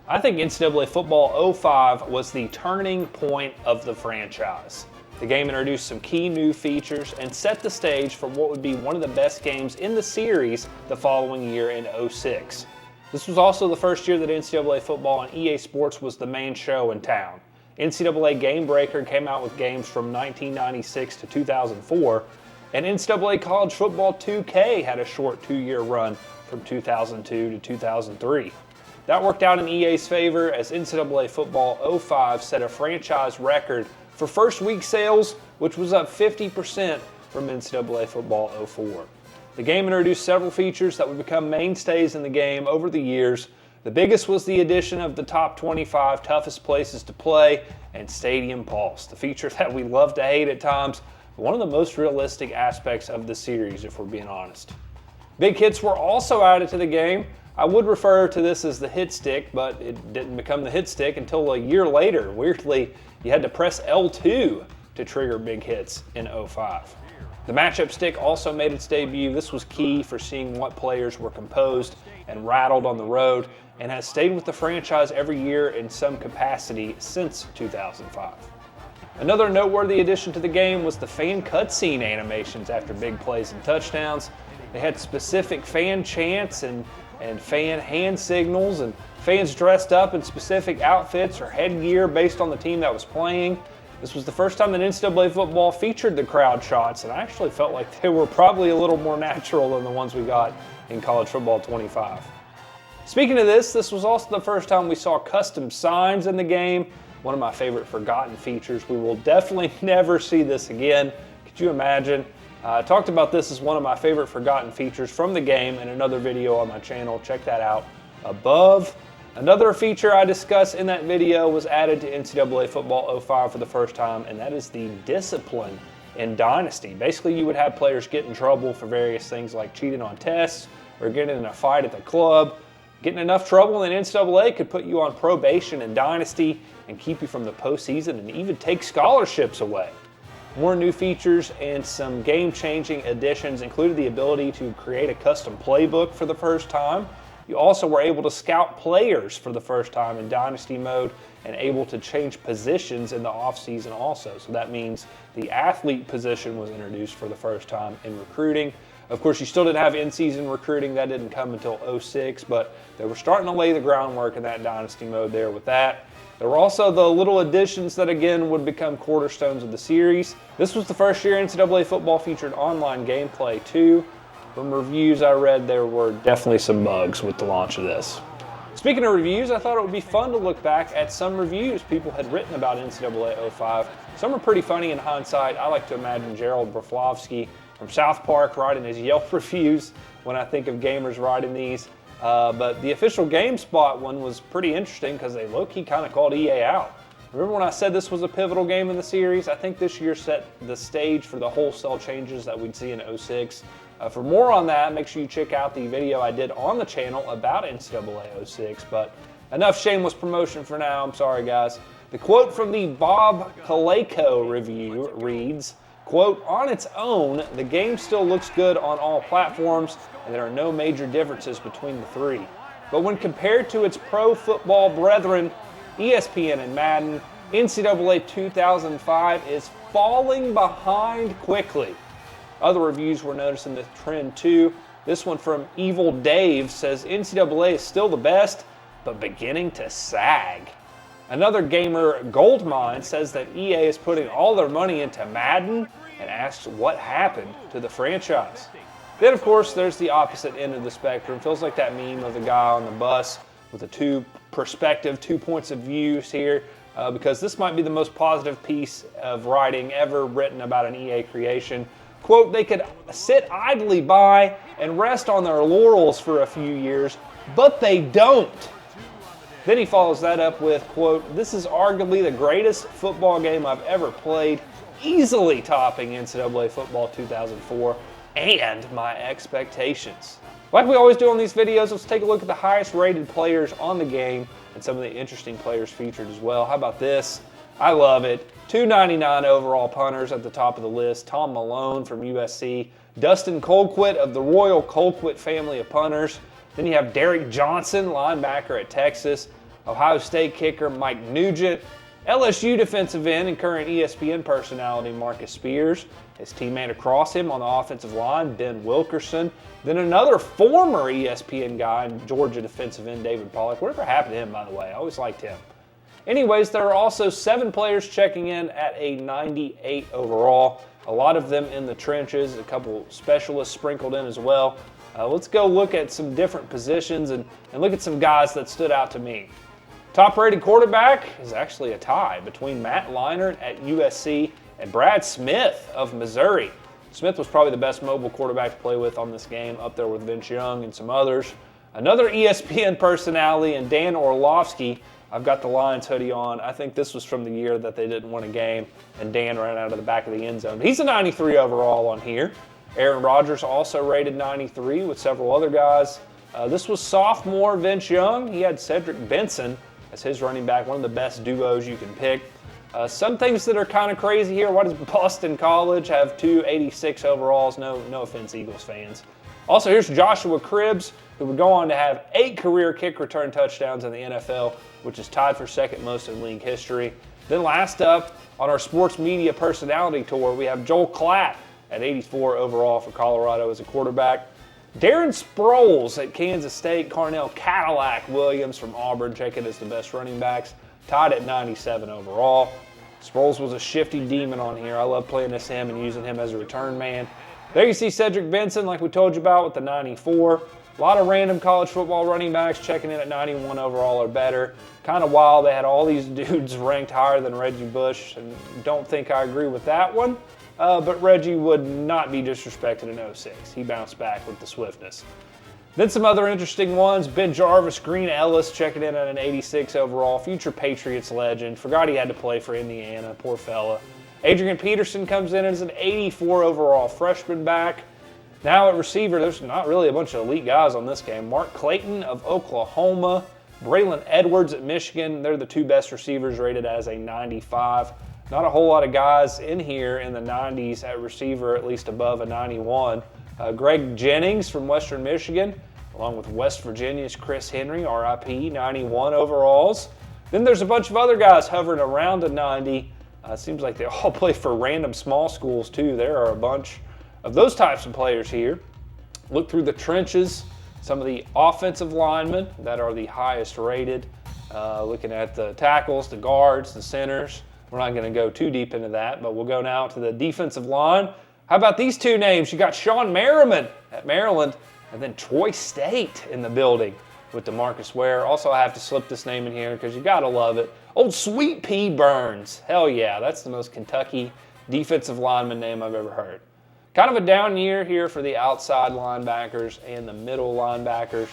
I think NCAA Football 05 was the turning point of the franchise. The game introduced some key new features and set the stage for what would be one of the best games in the series the following year in 06. This was also the first year that NCAA Football on EA Sports was the main show in town. NCAA Game Breaker came out with games from 1996 to 2004, and NCAA College Football 2K had a short 2-year run from 2002 to 2003. That worked out in EA's favor as NCAA Football 05 set a franchise record for first week sales, which was up 50% from NCAA Football 04. The game introduced several features that would become mainstays in the game over the years. The biggest was the addition of the top 25 toughest places to play and Stadium Pulse, the feature that we love to hate at times, but one of the most realistic aspects of the series, if we're being honest. Big hits were also added to the game. I would refer to this as the hit stick, but it didn't become the hit stick until a year later. Weirdly, you had to press L2 to trigger big hits in 05. The matchup stick also made its debut. This was key for seeing what players were composed and rattled on the road, and has stayed with the franchise every year in some capacity since 2005. Another noteworthy addition to the game was the fan cutscene animations after big plays and touchdowns. They had specific fan chants and fan hand signals, and fans dressed up in specific outfits or headgear based on the team that was playing. This was the first time that NCAA Football featured the crowd shots, and I actually felt like they were probably a little more natural than the ones we got in College Football 25. Speaking of this was also the first time we saw custom signs in the game, one of my favorite forgotten features. We will definitely never see this again. Could you imagine? I talked about this as one of my favorite forgotten features from the game in another video on my channel. Check that out above. Another feature I discussed in that video was added to NCAA Football 05 for the first time, and that is the discipline in Dynasty. Basically, you would have players get in trouble for various things like cheating on tests or getting in a fight at the club. Getting enough trouble in NCAA could put you on probation in Dynasty and keep you from the postseason and even take scholarships away. More new features and some game-changing additions included the ability to create a custom playbook for the first time. You also were able to scout players for the first time in Dynasty mode and able to change positions in the offseason also. So that means the athlete position was introduced for the first time in recruiting. Of course, you still didn't have in-season recruiting. That didn't come until 06, but they were starting to lay the groundwork in that Dynasty mode there with that. There were also the little additions that, again, would become cornerstones of the series. This was the first year NCAA Football featured online gameplay, too. From reviews I read, there were definitely some bugs with the launch of this. Speaking of reviews, I thought it would be fun to look back at some reviews people had written about NCAA 05. Some are pretty funny in hindsight. I like to imagine Gerald Broflovsky from South Park writing his Yelp reviews when I think of gamers writing these. But the official GameSpot one was pretty interesting because they low-key kind of called EA out. Remember when I said this was a pivotal game in the series? I think this year set the stage for the wholesale changes that we'd see in 06. For more on that, make sure you check out the video I did on the channel about NCAA 06. But enough shameless promotion for now. I'm sorry, guys. The quote from the Bob Kaleko review reads, quote, "On its own, the game still looks good on all platforms, and there are no major differences between the three. But when compared to its pro football brethren, ESPN and Madden, NCAA 2005 is falling behind quickly." Other reviews were noticing the trend too. This one from Evil Dave says NCAA is still the best, but beginning to sag. Another gamer, Goldmine, says that EA is putting all their money into Madden and asks what happened to the franchise. Then, of course, there's the opposite end of the spectrum. Feels like that meme of the guy on the bus with the two points of views here, because this might be the most positive piece of writing ever written about an EA creation. Quote, "They could sit idly by and rest on their laurels for a few years, but they don't." Then he follows that up with, quote, "This is arguably the greatest football game I've ever played, easily topping NCAA Football 2004 and my expectations." Like we always do on these videos, let's take a look at the highest rated players on the game and some of the interesting players featured as well. How about this? I love it. 299 overall punters at the top of the list. Tom Malone from USC. Dustin Colquitt of the Royal Colquitt family of punters. Then you have Derek Johnson, linebacker at Texas. Ohio State kicker Mike Nugent, LSU defensive end and current ESPN personality Marcus Spears, his teammate across him on the offensive line, Ben Wilkerson, then another former ESPN guy, Georgia defensive end David Pollack. Whatever happened to him, by the way? I always liked him. Anyways, there are also 7 players checking in at a 98 overall. A lot of them in the trenches, a couple specialists sprinkled in as well. Let's go look at some different positions and look at some guys that stood out to me. Top-rated quarterback is actually a tie between Matt Leinart at USC and Brad Smith of Missouri. Smith was probably the best mobile quarterback to play with on this game, up there with Vince Young and some others. Another ESPN personality and Dan Orlovsky. I've got the Lions hoodie on. I think this was from the year that they didn't win a game and Dan ran out of the back of the end zone. He's a 93 overall on here. Aaron Rodgers also rated 93 with several other guys. This was sophomore Vince Young. He had Cedric Benson as his running back, one of the best duos you can pick. Some things that are kind of crazy here. Why does Boston College have 2 86 overalls? No offense, Eagles fans. Also, here's Joshua Cribbs, who would go on to have 8 career kick return touchdowns in the NFL, which is tied for second most in league history. Then last up on our sports media personality tour, we have Joel Klatt at 84 overall for Colorado as a quarterback. Darren Sproles at Kansas State, Carnell Cadillac Williams from Auburn, checking as the best running backs, tied at 97 overall. Sproles was a shifty demon on here. I love playing as him and using him as a return man. There you see Cedric Benson, like we told you about, with the 94. A lot of random college football running backs checking in at 91 overall or better. Kind of wild they had all these dudes ranked higher than Reggie Bush, and don't think I agree with that one. But Reggie would not be disrespected in 06. He bounced back with the swiftness. Then some other interesting ones. Ben Jarvis, Green Ellis checking in at an 86 overall. Future Patriots legend. Forgot he had to play for Indiana. Poor fella. Adrian Peterson comes in as an 84 overall freshman back. Now at receiver, there's not really a bunch of elite guys on this game. Mark Clayton of Oklahoma. Braylon Edwards at Michigan. They're the 2 best receivers rated as a 95. Not a whole lot of guys in here in the 90s at receiver, at least above a 91. Greg Jennings from Western Michigan, along with West Virginia's Chris Henry, RIP, 91 overalls. Then there's a bunch of other guys hovering around a 90. Seems like they all play for random small schools too. There are a bunch of those types of players here. Look through the trenches, some of the offensive linemen that are the highest rated. Looking at the tackles, the guards, the centers. We're not going to go too deep into that, but we'll go now to the defensive line. How about these 2 names? You got Sean Merriman at Maryland, and then Troy State in the building with DeMarcus Ware. Also, I have to slip this name in here because you got to love it. Old Sweet Pea Burns. Hell yeah, that's the most Kentucky defensive lineman name I've ever heard. Kind of a down year here for the outside linebackers and the middle linebackers.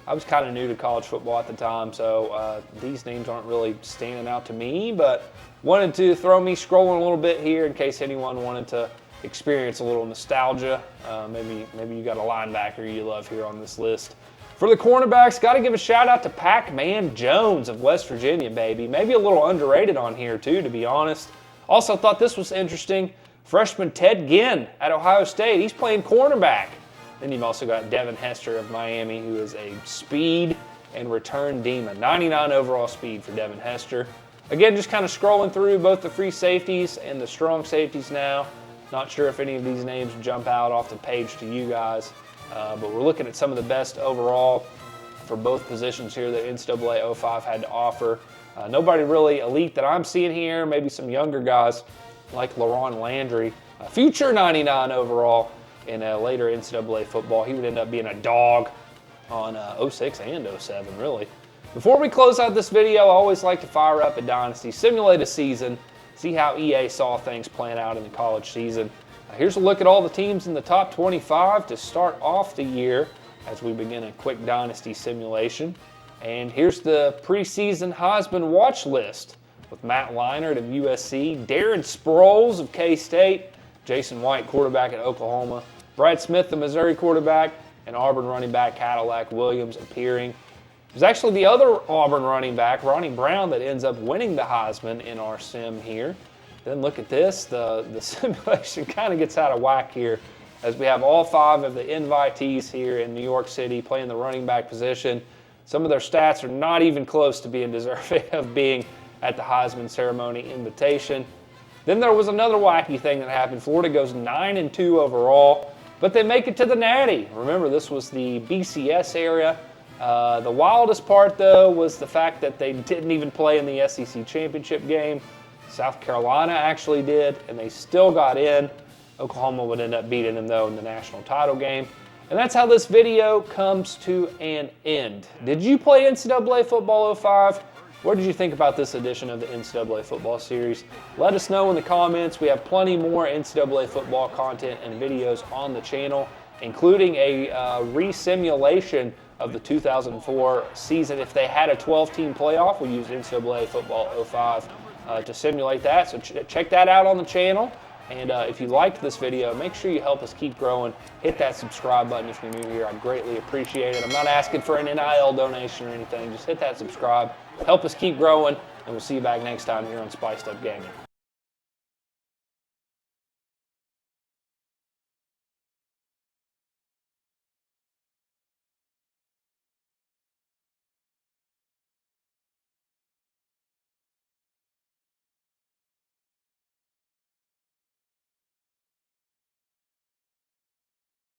I was kind of new to college football at the time, so these names aren't really standing out to me, but wanted to throw me scrolling a little bit here in case anyone wanted to experience a little nostalgia. Maybe you got a linebacker you love here on this list. For the cornerbacks, got to give a shout out to Pac-Man Jones of West Virginia, baby. Maybe a little underrated on here too, to be honest. Also thought this was interesting. Freshman Ted Ginn at Ohio State. He's playing cornerback. Then you've also got Devin Hester of Miami, who is a speed and return demon. 99 overall speed for Devin Hester. Again, just kind of scrolling through both the free safeties and the strong safeties now. Not sure if any of these names jump out off the page to you guys, but we're looking at some of the best overall for both positions here that NCAA 05 had to offer. Nobody really elite that I'm seeing here. Maybe some younger guys like LaRon Landry. Future 99 overall in later NCAA football. He would end up being a dog on 06 and 07, really. Before we close out this video, I always like to fire up a Dynasty, simulate a season, see how EA saw things playing out in the college season. Here's a look at all the teams in the top 25 to start off the year as we begin a quick Dynasty simulation. And here's the preseason Heisman watch list with Matt Leinart of USC, Darren Sproles of K-State, Jason White, quarterback at Oklahoma, Brad Smith, the Missouri quarterback, and Auburn running back Cadillac Williams appearing. It was actually the other Auburn running back, Ronnie Brown, that ends up winning the Heisman in our sim here. Then look at this. The simulation kind of gets out of whack here as we have all 5 of the invitees here in New York City playing the running back position. Some of their stats are not even close to being deserving of being at the Heisman ceremony invitation. Then there was another wacky thing that happened. Florida goes 9-2 overall, but they make it to the Natty. Remember, this was the BCS era. The wildest part, though, was the fact that they didn't even play in the SEC championship game. South Carolina actually did, and they still got in. Oklahoma would end up beating them, though, in the national title game. And that's how this video comes to an end. Did you play NCAA Football 05? What did you think about this edition of the NCAA Football series? Let us know in the comments. We have plenty more NCAA football content and videos on the channel, including a re-simulation of the 2004 season. If they had a 12-team playoff, we used NCAA Football 05 to simulate that. So check that out on the channel. And if you liked this video, make sure you help us keep growing. Hit that subscribe button if you're new here. I'd greatly appreciate it. I'm not asking for an NIL donation or anything. Just hit that subscribe. Help us keep growing, and we'll see you back next time here on Spiced Up Gaming.